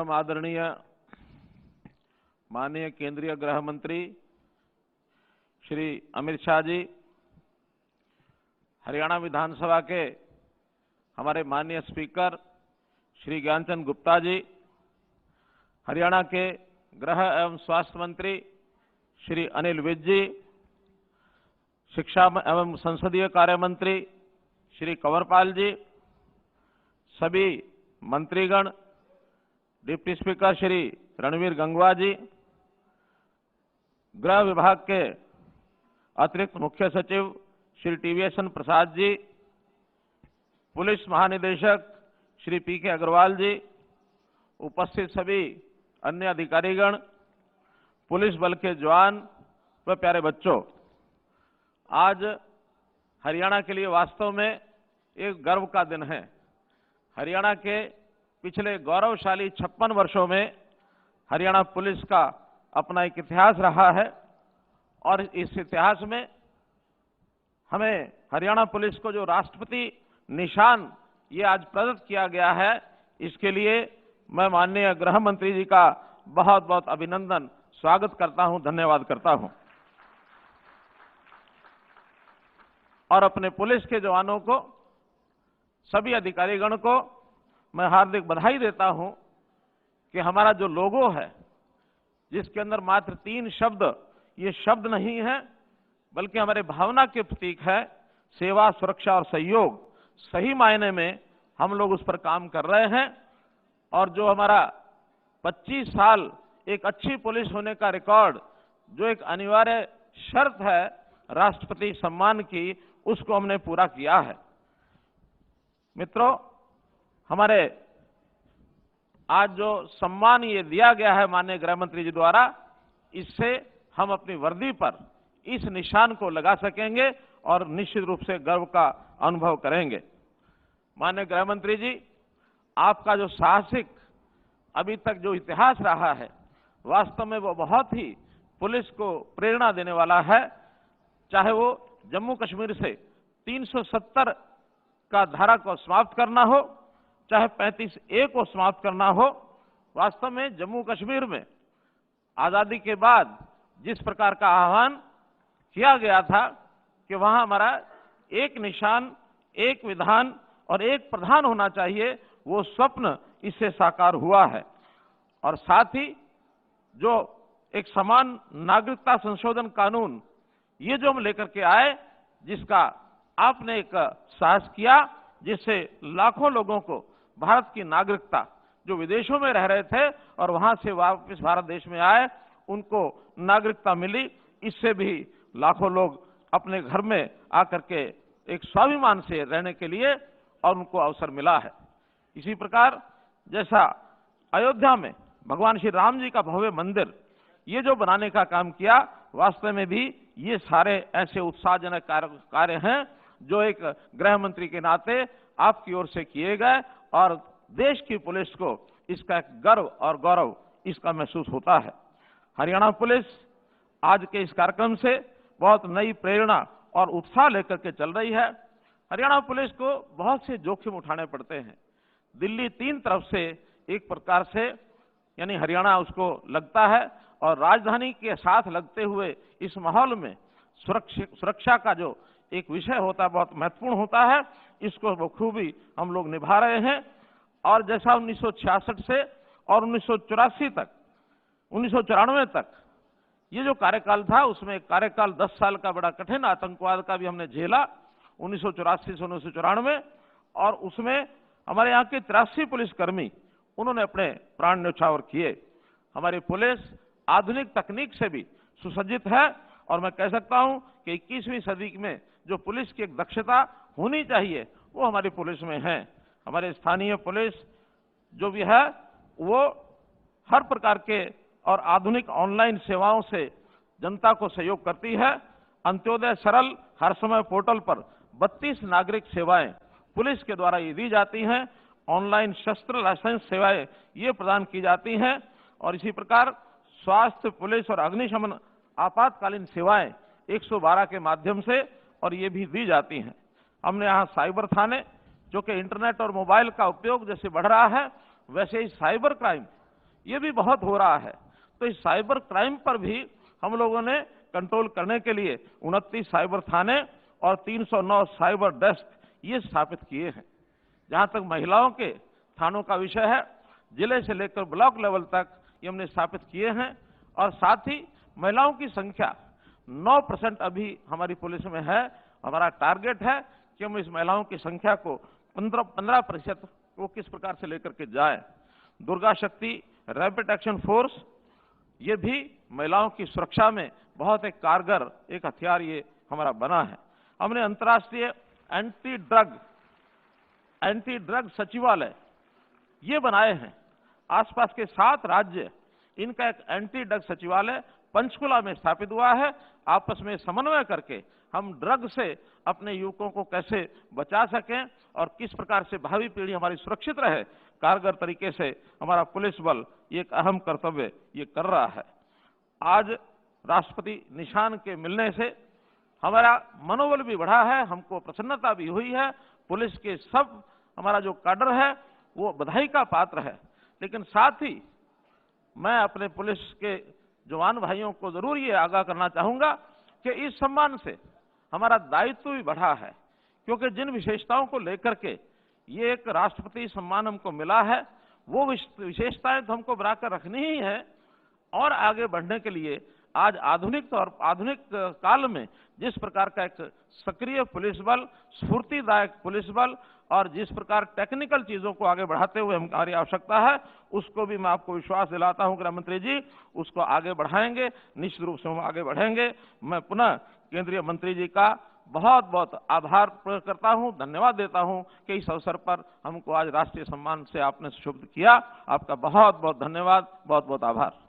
परम आदरणीय माननीय केंद्रीय गृह मंत्री श्री अमित शाह जी, हरियाणा विधानसभा के हमारे माननीय स्पीकर श्री ज्ञानचंद गुप्ता जी, हरियाणा के गृह एवं स्वास्थ्य मंत्री श्री अनिल विज जी, शिक्षा एवं संसदीय कार्य मंत्री श्री कंवरपाल जी, सभी मंत्रीगण, डिप्टी स्पीकर श्री रणवीर गंगवा जी, गृह विभाग के अतिरिक्त मुख्य सचिव श्री टीवीएस प्रसाद जी, पुलिस महानिदेशक श्री पीके अग्रवाल जी, उपस्थित सभी अन्य अधिकारीगण, पुलिस बल के जवान व प्यारे बच्चों, आज हरियाणा के लिए वास्तव में एक गर्व का दिन है। हरियाणा के पिछले गौरवशाली 56 वर्षों में हरियाणा पुलिस का अपना एक इतिहास रहा है और इस इतिहास में हमें हरियाणा पुलिस को जो राष्ट्रपति निशान ये आज प्रदत्त किया गया है, इसके लिए मैं माननीय गृह मंत्री जी का बहुत बहुत अभिनंदन, स्वागत करता हूं, धन्यवाद करता हूं। और अपने पुलिस के जवानों को, सभी अधिकारीगण को मैं हार्दिक बधाई देता हूं कि हमारा जो लोगो है, जिसके अंदर मात्र 3 शब्द, ये शब्द नहीं है बल्कि हमारे भावना के प्रतीक है, सेवा, सुरक्षा और सहयोग। सही मायने में हम लोग उस पर काम कर रहे हैं और जो हमारा 25 साल एक अच्छी पुलिस होने का रिकॉर्ड, जो एक अनिवार्य शर्त है राष्ट्रपति सम्मान की, उसको हमने पूरा किया है। मित्रों, हमारे आज जो सम्मान ये दिया गया है माननीय गृह मंत्री जी द्वारा, इससे हम अपनी वर्दी पर इस निशान को लगा सकेंगे और निश्चित रूप से गर्व का अनुभव करेंगे। माननीय गृह मंत्री जी, आपका जो साहसिक अभी तक जो इतिहास रहा है, वास्तव में वो बहुत ही पुलिस को प्रेरणा देने वाला है। चाहे वो जम्मू कश्मीर से 370 का धारा को समाप्त करना हो, चाहे 35A को समाप्त करना हो। वास्तव में जम्मू कश्मीर में आजादी के बाद जिस प्रकार का आह्वान किया गया था कि वहां हमारा एक निशान, एक विधान और एक प्रधान होना चाहिए, वो स्वप्न इससे साकार हुआ है। और साथ ही जो एक समान नागरिकता संशोधन कानून, ये जो हम लेकर के आए, जिसका आपने एक साहस किया, जिससे लाखों लोगों को भारत की नागरिकता, जो विदेशों में रह रहे थे और वहां से वापस भारत देश में आए, उनको नागरिकता मिली। इससे भी लाखों लोग अपने घर में आकर के एक स्वाभिमान से रहने के लिए और उनको अवसर मिला है। इसी प्रकार जैसा अयोध्या में भगवान श्री राम जी का भव्य मंदिर ये जो बनाने का काम किया, वास्तव में भी ये सारे ऐसे उत्साहजनक कार्य हैं जो एक गृह मंत्री के नाते आपकी ओर से किए गए और देश की पुलिस को इसका एक गर्व और गौरव इसका महसूस होता है। हरियाणा पुलिस आज के इस कार्यक्रम से बहुत नई प्रेरणा और उत्साह लेकर के चल रही है। हरियाणा पुलिस को बहुत से जोखिम उठाने पड़ते हैं। दिल्ली 3 तरफ से एक प्रकार से यानी हरियाणा उसको लगता है और राजधानी के साथ लगते हुए इस माहौल में सुरक्षा का जो एक विषय होता है, बहुत महत्वपूर्ण होता है। इसको बखूबी हम लोग निभा रहे हैं। और जैसा 1966 से और 1984 तक, 1994 तक ये जो कार्यकाल था, उसमें कार्यकाल 10 साल का बड़ा कठिन आतंकवाद का भी हमने झेला 1984 से 1994, और उसमें हमारे यहाँ के 83 पुलिसकर्मी उन्होंने अपने प्राण न्यौछावर किए। हमारी पुलिस आधुनिक तकनीक से भी सुसज्जित है और मैं कह सकता हूं कि 21वीं सदी में जो पुलिस की एक दक्षता होनी चाहिए वो हमारी पुलिस में है। हमारे स्थानीय पुलिस जो भी है वो हर प्रकार के और आधुनिक ऑनलाइन सेवाओं से जनता को सहयोग करती है। अंत्योदय सरल हर समय पोर्टल पर 32 नागरिक सेवाएं पुलिस के द्वारा ये दी जाती हैं। ऑनलाइन शस्त्र लाइसेंस सेवाएं ये प्रदान की जाती हैं और इसी प्रकार स्वास्थ्य, पुलिस और अग्निशमन आपातकालीन सेवाएं 112 के माध्यम से और ये भी दी जाती हैं। हमने यहाँ साइबर थाने, जो कि इंटरनेट और मोबाइल का उपयोग जैसे बढ़ रहा है, वैसे ही साइबर क्राइम ये भी बहुत हो रहा है। तो इस साइबर क्राइम पर भी हम लोगों ने कंट्रोल करने के लिए 29 साइबर थाने और 309 साइबर डेस्क ये स्थापित किए हैं। जहां तक महिलाओं के थानों का विषय है, जिले से लेकर ब्लॉक लेवल तक ये हमने स्थापित किए हैं। और साथ ही महिलाओं की संख्या 9% अभी हमारी पुलिस में है। हमारा टारगेट है कि हम इस महिलाओं की संख्या को 15% को किस प्रकार से लेकर के जाए। दुर्गा शक्ति रैपिड एक्शन फोर्स ये भी महिलाओं की सुरक्षा में बहुत एक कारगर एक हथियार ये हमारा बना है। हमने अंतर्राष्ट्रीय एंटी ड्रग सचिवालय ये बनाए हैं। आसपास के 7 राज्य इनका एक एंटी ड्रग सचिवालय पंचकुला में स्थापित हुआ है। आपस में समन्वय करके हम ड्रग से अपने युवकों को कैसे बचा सकें और किस प्रकार से भावी पीढ़ी हमारी सुरक्षित रहे, कारगर तरीके से हमारा पुलिस बल ये एक अहम कर्तव्य ये कर रहा है। आज राष्ट्रपति निशान के मिलने से हमारा मनोबल भी बढ़ा है, हमको प्रसन्नता भी हुई है। पुलिस के सब हमारा जो काडर है वो बधाई का पात्र है। लेकिन साथ ही मैं अपने पुलिस के जवान भाइयों को जरूर ये आगाह करना चाहूंगा कि इस सम्मान से हमारा दायित्व भी बढ़ा है, क्योंकि जिन विशेषताओं को लेकर के ये एक राष्ट्रपति सम्मान हमको मिला है वो विशेषताएं तो हमको बनाकर रखनी ही है। और आगे बढ़ने के लिए आज आधुनिक काल में जिस प्रकार का एक सक्रिय पुलिस बल, स्फूर्तिदायक पुलिस बल और जिस प्रकार टेक्निकल चीजों को आगे बढ़ाते हुए हमारी आवश्यकता है, उसको भी मैं आपको विश्वास दिलाता हूं गृह मंत्री जी, उसको आगे बढ़ाएंगे, निश्चित रूप से हम आगे बढ़ेंगे। मैं पुनः केंद्रीय मंत्री जी का बहुत बहुत आभार प्रकट करता हूं, धन्यवाद देता हूं कि इस अवसर पर हमको आज राष्ट्रीय सम्मान से आपने शुभ किया। आपका बहुत बहुत धन्यवाद, बहुत बहुत आभार।